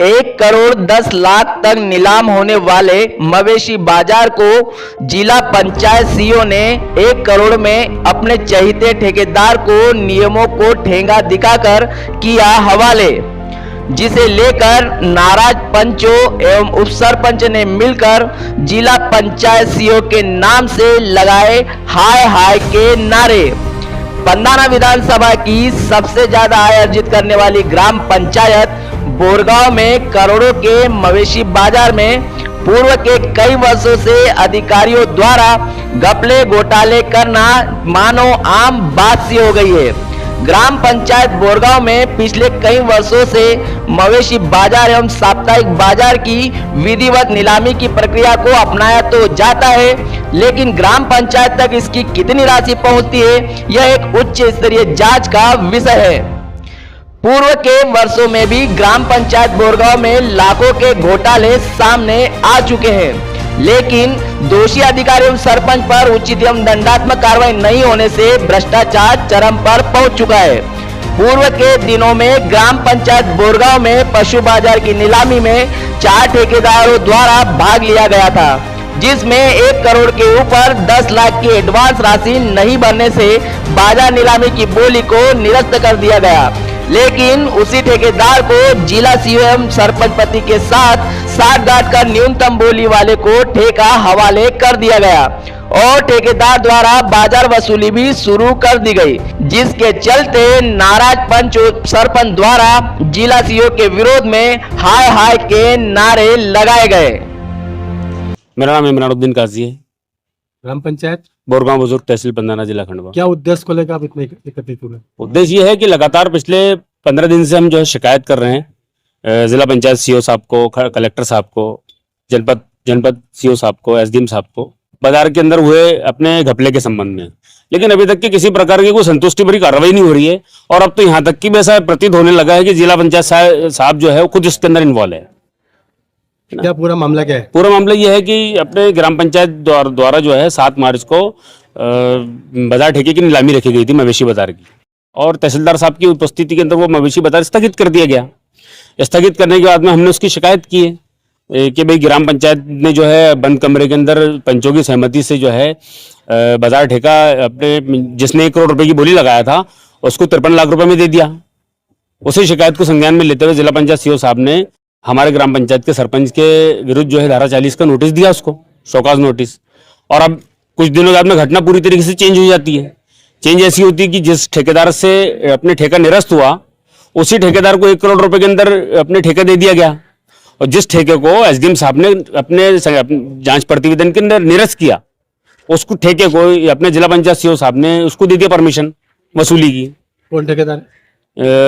एक करोड़ 10 लाख तक नीलाम होने वाले मवेशी बाजार को जिला पंचायत सीईओ ने 1 करोड़ में अपने चहेते ठेकेदार को नियमों को ठेंगा दिखाकर किया हवाले, जिसे लेकर नाराज पंचों एवं उप सरपंच ने मिलकर जिला पंचायत सीईओ के नाम से लगाए हाय हाय के नारे। पंधाना विधानसभा की सबसे ज्यादा आय अर्जित करने वाली ग्राम पंचायत बोरगांव में करोड़ों के मवेशी बाजार में पूर्व के कई वर्षों से अधिकारियों द्वारा घपले घोटाले करना मानो आम बात सी हो गई है। ग्राम पंचायत बोरगांव में पिछले कई वर्षों से मवेशी बाजार एवं साप्ताहिक बाजार की विधिवत नीलामी की प्रक्रिया को अपनाया तो जाता है, लेकिन ग्राम पंचायत तक इसकी कितनी राशि पहुंचती है, यह एक उच्च स्तरीय जांच का विषय है। पूर्व के वर्षों में भी ग्राम पंचायत बोरगांव में लाखों के घोटाले सामने आ चुके हैं, लेकिन दोषी अधिकारी एवं सरपंच पर उचित एवं दंडात्मक कार्रवाई नहीं होने से भ्रष्टाचार चरम पर पहुंच चुका है। पूर्व के दिनों में ग्राम पंचायत बोरगांव में पशु बाजार की नीलामी में 4 ठेकेदारों द्वारा भाग लिया गया था, जिसमें 1 करोड़ के ऊपर 10 लाख की एडवांस राशि नहीं भरने से बाजार नीलामी की बोली को निरस्त कर दिया गया। लेकिन उसी ठेकेदार को जिला सीईओ एवं सरपंच पति के साथ साठगांठ कर न्यूनतम बोली वाले को ठेका हवाले कर दिया गया और ठेकेदार द्वारा बाजार वसूली भी शुरू कर दी गई, जिसके चलते नाराज पंच सरपंच द्वारा जिला सीईओ के विरोध में हाय हाय के नारे लगाए गए। मेरा नाम इमरानुद्दीन काजी है, ग्राम पंचायत बोरगांव बुजुर्ग तहसील पंधाना जिला खंडवा। क्या उद्देश्य को लेकर आप इतने एकत्रित हुए? उद्देश्य ये है कि लगातार पिछले 15 दिन से हम जो है शिकायत कर रहे हैं जिला पंचायत सीईओ साहब को, कलेक्टर साहब को, जनपद सीईओ साहब को, एसडीएम साहब को, बाजार के अंदर हुए अपने घपले के संबंध में, लेकिन अभी तक की किसी प्रकार की कोई संतुष्टि भरी कार्रवाई नहीं हो रही है। और अब तो यहाँ तक की भी ऐसा प्रतीत होने लगा है कि जिला पंचायत साहब जो है वो खुद इसके अंदर इन्वॉल्व है। क्या पूरा मामला क्या है? पूरा मामला ये है कि अपने ग्राम पंचायत द्वारा जो है 7 मार्च को बाजार ठेके की नीलामी रखी गई थी मवेशी बाजार की, और तहसीलदार साहब की उपस्थिति के अंदर वो मवेशी बाजार स्थगित कर दिया गया। स्थगित करने के बाद में हमने उसकी शिकायत की है कि भाई ग्राम पंचायत ने जो है बंद कमरे के अंदर पंचों की सहमति से जो है बाजार ठेका अपने जिसने 1 करोड़ रुपए की बोली लगाया था उसको 53 लाख रुपए में दे दिया। उसी शिकायत को संज्ञान में लेते हुए जिला पंचायत सीईओ साहब ने हमारे ग्राम पंचायत के सरपंच के विरुद्ध जो है धारा 40 का नोटिस दिया, उसको शोकाज नोटिस। और अब कुछ दिनों बाद में घटना पूरी तरीके से चेंज हो जाती है। चेंज ऐसी होती है कि जिस ठेकेदार से अपने ठेका निरस्त हुआ उसी ठेकेदार को 1 करोड़ रुपए के अंदर अपने ठेका दे दिया गया, और जिस ठेके को एसडीएम साहब ने अपने जांच प्रतिवेदन के अंदर निरस्त किया उसको ठेके को अपने जिला पंचायत सीईओ साहब ने उसको दे दिया परमिशन वसूली की। कौन ठेकेदार?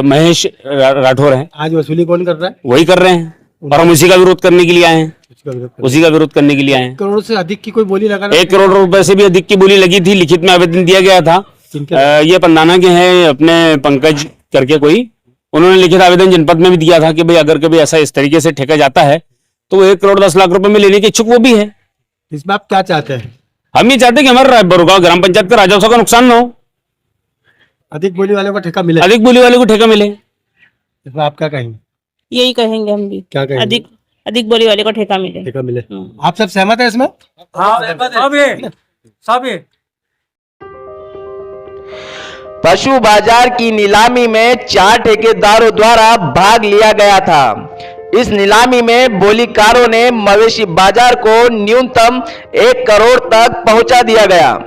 महेश राठौर है। आज वसूली कौन कर रहा है? वही कर रहे हैं, और हम उसी का विरोध करने के लिए आए हैं। उसी का विरोध करने के लिए आए हैं। 1 करोड़ से अधिक की कोई बोली लगाना? 1 करोड़ रुपए से भी अधिक की बोली लगी थी, लिखित में आवेदन दिया गया था। ये पंधाना के हैं अपने पंकज करके कोई, उन्होंने लिखित आवेदन जनपद में भी दिया था कि भाई अगर कभी ऐसा इस तरीके से ठेका जाता है तो 1 करोड़ 10 लाख रुपए में लेने के इच्छुक वो भी है। इसमें आप क्या चाहते हैं? हम ये चाहते हैं कि हमारे बोरगांव ग्राम पंचायत का राजस्व का नुकसान न हो, अधिक बोली वाले को ठेका मिले। अधिक बोली वाले को ठेका मिले। इसमें आप क्या कहेंगे? यही कहेंगे हम भी। क्या कहेंगे? अधिक बोली वाले को ठेका मिले। ठेका मिले। आप सब सहमत है इसमें? सब है। पशु बाजार की नीलामी में 4 ठेकेदारों द्वारा भाग लिया गया था। इस नीलामी में बोलीकारों ने मवेशी बाजार को न्यूनतम 1 करोड़ तक पहुंचा दिया गया।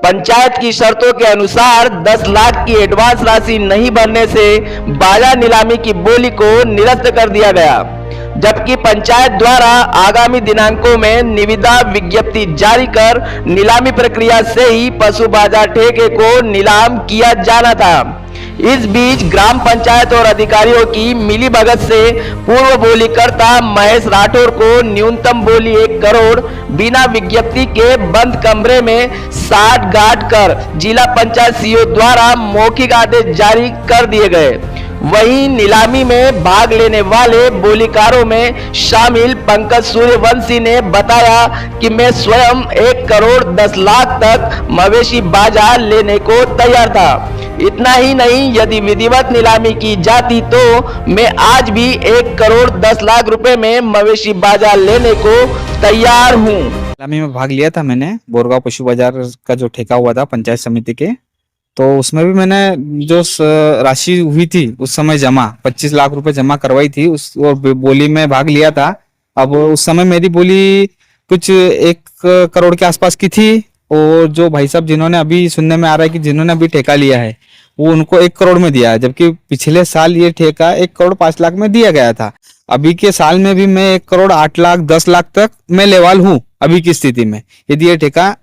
पंचायत की शर्तों के अनुसार 10 लाख की एडवांस राशि नहीं भरने से बाजार नीलामी की बोली को निरस्त कर दिया गया, जबकि पंचायत द्वारा आगामी दिनांकों में निविदा विज्ञप्ति जारी कर नीलामी प्रक्रिया से ही पशु बाजार ठेके को नीलाम किया जाना था। इस बीच ग्राम पंचायत और अधिकारियों की मिलीभगत से पूर्व बोलीकर्ता महेश राठौर को न्यूनतम बोली 1 करोड़ बिना विज्ञप्ति के बंद कमरे में साठगांठ कर जिला पंचायत सीईओ द्वारा मौखिक आदेश जारी कर दिए गए। वहीं नीलामी में भाग लेने वाले बोलीकारों में शामिल पंकज सूर्यवंशी ने बताया कि मैं स्वयं 1 करोड़ 10 लाख तक मवेशी बाजार लेने को तैयार था। इतना ही नहीं, यदि विधिवत नीलामी की जाती तो मैं आज भी 1 करोड़ 10 लाख रुपए में मवेशी बाजार लेने को तैयार हूँ। नीलामी में भाग लिया था मैंने। बोरगांव पशु बाजार का जो ठेका हुआ था पंचायत समिति के, तो उसमें भी मैंने जो राशि हुई थी उस समय जमा 25 लाख रुपए जमा करवाई थी उस, और बोली में भाग लिया था। अब उस समय मेरी बोली कुछ 1 करोड़ के आसपास की थी, और जो भाई साहब जिन्होंने अभी सुनने में आ रहा है कि जिन्होंने अभी ठेका लिया है वो उनको 1 करोड़ में दिया है, जबकि पिछले साल ये ठेका 1 करोड़ 5 लाख में दिया गया था। अभी के साल में भी मैं 1 करोड़ 8 लाख 10 लाख तक मैं लेवाल हूँ अभी की स्थिति में, यदि ये ठेका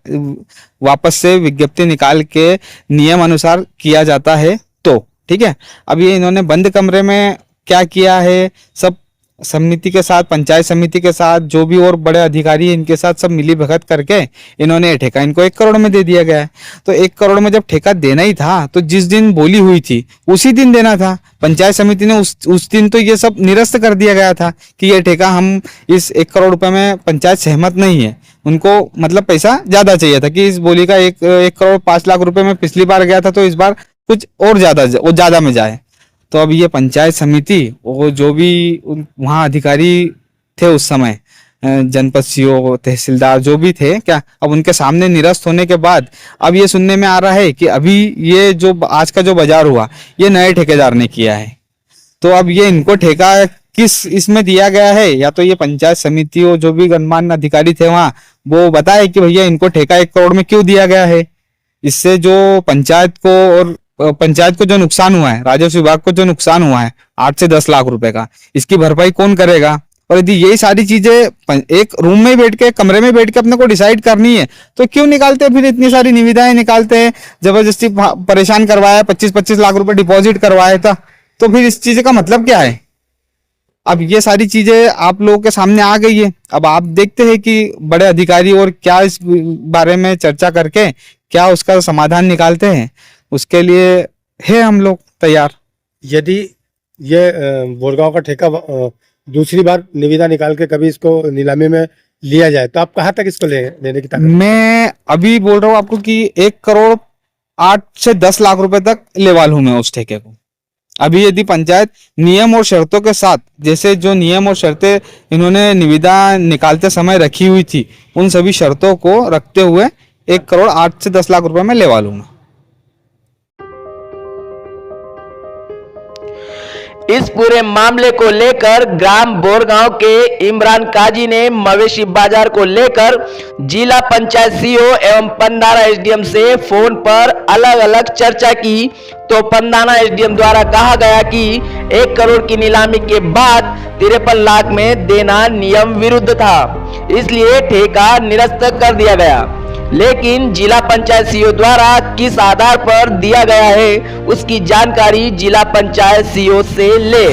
वापस से विज्ञप्ति निकाल के नियम अनुसार किया जाता है तो। ठीक है, अब ये इन्होंने बंद कमरे में क्या किया है, सब समिति के साथ, पंचायत समिति के साथ, जो भी और बड़े अधिकारी हैं इनके साथ सब मिली भगत करके इन्होंने ठेका इनको 1 करोड़ में दे दिया गया है। तो 1 करोड़ में जब ठेका देना ही था तो जिस दिन बोली हुई थी उसी दिन देना था। पंचायत समिति ने उस दिन तो ये सब निरस्त कर दिया गया था कि ये ठेका हम इस 1 करोड़ रुपए में पंचायत सहमत नहीं है। उनको मतलब पैसा ज्यादा चाहिए था कि इस बोली का 1 करोड़ 5 लाख रुपए में पिछली बार गया था, तो इस बार कुछ और ज्यादा में जाए। तो अब ये पंचायत समिति वो जो भी वहाँ अधिकारी थे उस समय, जनपद सीओ, तहसीलदार जो भी थे क्या, अब उनके सामने निरस्त होने के बाद अब ये सुनने में आ रहा है कि अभी ये जो आज का जो बाजार हुआ ये नए ठेकेदार ने किया है। तो अब ये इनको ठेका किस इसमें दिया गया है, या तो ये पंचायत समिति और जो भी गणमान्य अधिकारी थे वहाँ वो बताए कि भैया इनको ठेका 1 करोड़ में क्यों दिया गया है। इससे जो पंचायत को जो नुकसान हुआ है, राजस्व विभाग को जो नुकसान हुआ है 8 से 10 लाख रुपए का, इसकी भरपाई कौन करेगा। और यदि यही सारी चीजें एक रूम में बैठ के, कमरे में बैठ के अपने को डिसाइड करनी है तो क्यों निकालते हैं, फिर इतनी सारी निविदाएं निकालते हैं, जबरदस्ती परेशान करवाया, 25-25 लाख रुपए डिपॉजिट करवाया था, तो फिर इस चीज का मतलब क्या है। अब ये सारी चीजें आप लोगों के सामने आ गई है। अब आप देखते हैं कि बड़े अधिकारी और क्या इस बारे में चर्चा करके क्या उसका समाधान निकालते हैं, उसके लिए है हम लोग तैयार। यदि ये बोरगांव का ठेका दूसरी बार निविदा निकाल के कभी इसको नीलामी में लिया जाए तो आप कहाँ तक इसको लेने की ताकत? मैं अभी बोल रहा हूँ आपको कि 1 करोड़ 8 से 10 लाख रुपए तक लेवाल हूं मैं उस ठेके को। अभी यदि पंचायत नियम और शर्तों के साथ, जैसे जो नियम और शर्तें इन्होंने निविदा निकालते समय रखी हुई थी, उन सभी शर्तों को रखते हुए 1 करोड़ 8 से 10 लाख रुपए में लेवा लूंगा। इस पूरे मामले को लेकर ग्राम बोरगांव के इमरान काजी ने मवेशी बाजार को लेकर जिला पंचायत सीओ एवं पंदाना एसडीएम से फोन पर अलग अलग चर्चा की, तो पंदाना एसडीएम द्वारा कहा गया कि 1 करोड़ की नीलामी के बाद 53 लाख में देना नियम विरुद्ध था, इसलिए ठेका निरस्त कर दिया गया। लेकिन जिला पंचायत सीओ द्वारा किस आधार पर दिया गया है उसकी जानकारी जिला पंचायत सीओ से ले।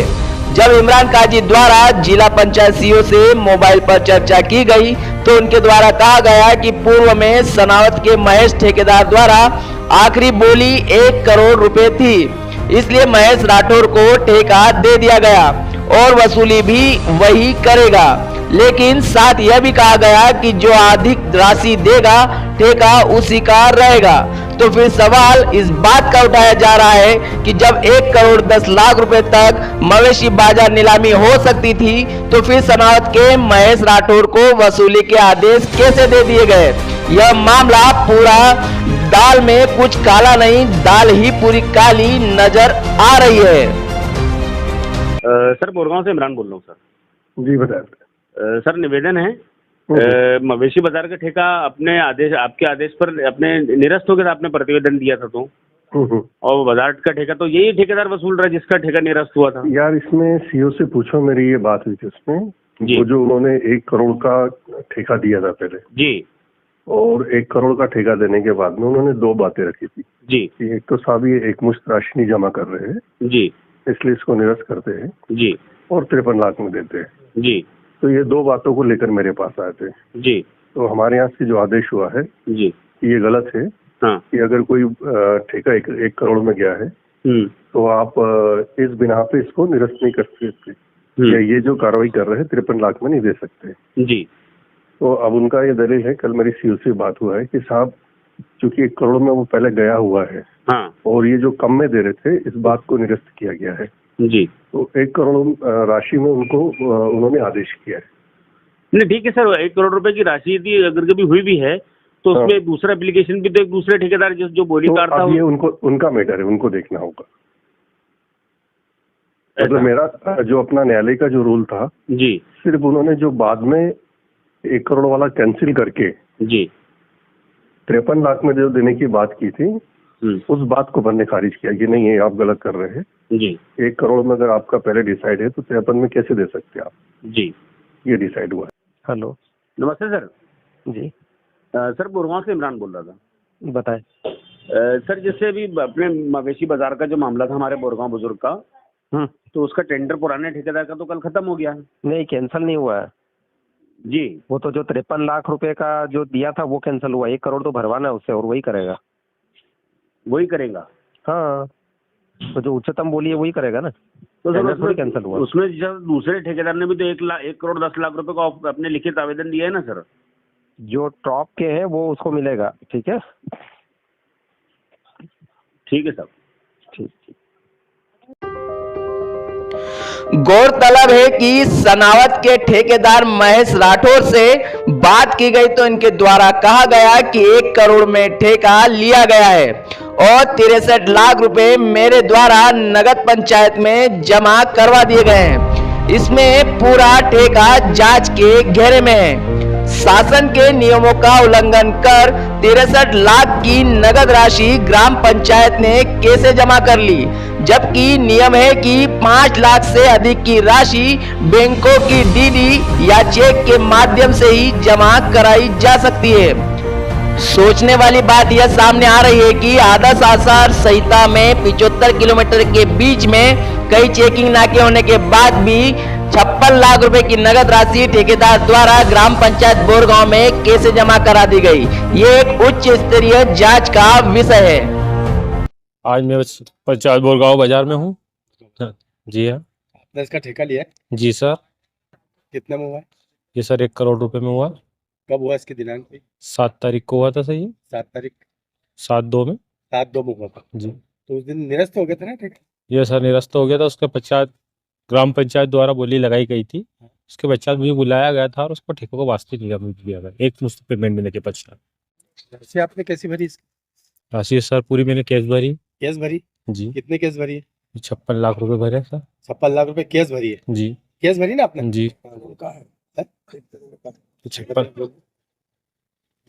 जब इमरान काजी द्वारा जिला पंचायत सीओ से मोबाइल पर चर्चा की गई तो उनके द्वारा कहा गया कि पूर्व में सनावत के महेश ठेकेदार द्वारा आखिरी बोली 1 करोड़ रुपए थी, इसलिए महेश राठौर को ठेका दे दिया गया और वसूली भी वही करेगा। लेकिन साथ यह भी कहा गया कि जो अधिक राशि देगा ठेका उसी का रहेगा। तो फिर सवाल इस बात का उठाया जा रहा है कि जब 1 करोड़ 10 लाख रुपए तक मवेशी बाजार नीलामी हो सकती थी तो फिर सनावत के महेश राठौर को वसूली के आदेश कैसे दे दिए गए। यह मामला पूरा दाल में कुछ काला नहीं, दाल ही पूरी काली नजर आ रही है। सर बोरगांव से इमरान बोल रहा हूँ सर। जी बताएं। सर निवेदन है, मवेशी बाजार का ठेका अपने आदेश, आपके आदेश पर अपने निरस्त हो गया था, आपने प्रतिवेदन दिया था तो, और बाजार का ठेका तो यही ठेकेदार वसूल रहा है जिसका ठेका निरस्त हुआ था। यार इसमें सीओ से पूछो, मेरी ये बात हुई थी उसमें, वो जो उन्होंने 1 करोड़ का ठेका दिया था पहले जी, और 1 करोड़ का ठेका देने के बाद में उन्होंने 2 बातें रखी थी जी। एक तो साहब ये एकमुश्त राशि नहीं जमा कर रहे हैं जी, इसलिए इसको निरस्त करते हैं जी, और 53 लाख में देते हैं जी। तो ये 2 बातों को लेकर मेरे पास आए थे जी। तो हमारे यहाँ से जो आदेश हुआ है जी कि ये गलत है। हाँ। कि अगर कोई ठेका 1 करोड़ में गया है तो आप इस बिना पे इसको निरस्त नहीं कर सकते, या ये जो कार्रवाई कर रहे हैं 53 लाख में नहीं दे सकते जी। तो अब उनका ये दलील है, कल मेरी सीओ से बात हुआ है कि साहब चूंकि 1 करोड़ में वो पहले गया हुआ है, हाँ, और ये जो कम में दे रहे थे इस बात को निरस्त किया गया है जी। तो 1 करोड़ राशि में उनको उन्होंने आदेश किया है। नहीं ठीक है सर, 1 करोड़ रुपए की राशि यदि अगर कभी हुई भी है तो उसमें दूसरा एप्लीकेशन भी तो एक दूसरे ठेकेदार जो बोलीदार था, ये उनका मैटर है, उनको देखना होगा। मतलब मेरा जो अपना न्यायालय का जो रूल था जी, सिर्फ उन्होंने जो बाद में 1 करोड़ वाला कैंसिल करके जी 53 लाख में जो देने की बात की थी, उस बात को मैंने खारिज किया कि नहीं, ये आप गलत कर रहे हैं जी। 1 करोड़ में अगर आपका पहले डिसाइड है तो 53 में कैसे दे सकते हैं आप जी, ये डिसाइड हुआ है। हेलो, नमस्ते सर जी सर, बोरगांव से इमरान बोल रहा था। बताएं। सर जैसे अभी अपने मवेशी बाजार का जो मामला था हमारे बोरगांव बुजुर्ग का, तो उसका टेंडर पुराने ठेकेदार का तो कल खत्म हो गया। नहीं, कैंसिल नहीं हुआ है जी। वो तो जो 53 लाख रुपए का जो दिया था वो कैंसिल हुआ। 1 करोड़ तो भरवाना है उससे, और वही करेगा। वही करेगा? हाँ, तो जो उच्चतम बोली है वही करेगा ना। तो सर थोड़ी कैंसिल हुआ। उसमें दूसरे ठेकेदार ने भी तो 1 करोड़ 10 लाख रुपए का अपने लिखित आवेदन दिया है ना सर। जो टॉप के हैं वो उसको मिलेगा। ठीक है, ठीक है साहब, ठीक। गौरतलब है कि सनावत के ठेकेदार महेश राठौर से बात की गई तो इनके द्वारा कहा गया कि 1 करोड़ में ठेका लिया गया है और 63 लाख रुपए मेरे द्वारा नगद पंचायत में जमा करवा दिए गए हैं। इसमें पूरा ठेका जांच के घेरे में है। शासन के नियमों का उल्लंघन कर 63 लाख की नगद राशि ग्राम पंचायत ने कैसे जमा कर ली, जबकि नियम है कि 5 लाख से अधिक की राशि बैंकों की डीडी या चेक के माध्यम से ही जमा कराई जा सकती है। सोचने वाली बात यह सामने आ रही है कि आदर्श आचार संहिता में 75 किलोमीटर के बीच में कई चेकिंग नाके होने के बाद भी 56 लाख रुपए की नगद राशि ठेकेदार द्वारा ग्राम पंचायत बोरगांव में कैसे जमा करा दी गई, ये एक उच्च स्तरीय जांच का विषय है। आज मैं पंचायत बोरगांव बाजार में हूँ। जी हाँ, आपने इसका ठेका लिया है? जी सर। कितने में हुआ है? ये सर 1 करोड़ रुपए में हुआ। कब हुआ इसकी दिनांक पे? 7 तारीख को हुआ था सर। ये 7 तारीख 7/2 में। 7/2 में हुआ था जी। तो उस दिन निरस्त हो गया था ना ठेका? ये सर निरस्त हो गया था। उसके पश्चात ग्राम पंचायत द्वारा बोली लगाई गई थी। उसके पश्चात मुझे बुलाया गया था और उसको ठेकों को वास्ते दिया गया, एक मुश्त पेमेंट मिलने के पश्चात। राशि आपने कैसी भरी इसकी? राशि सर पूरी मैंने कैश भरी। कैश भरी? जी। कितने कैश भरी है? 56 लाख रुपए भरे सर। 56 लाख रुपए कैश भरी है? जी। कैश भरी ना आपने? जी। 56।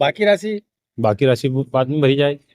बाकी राशि बाद में भरी जाएगी।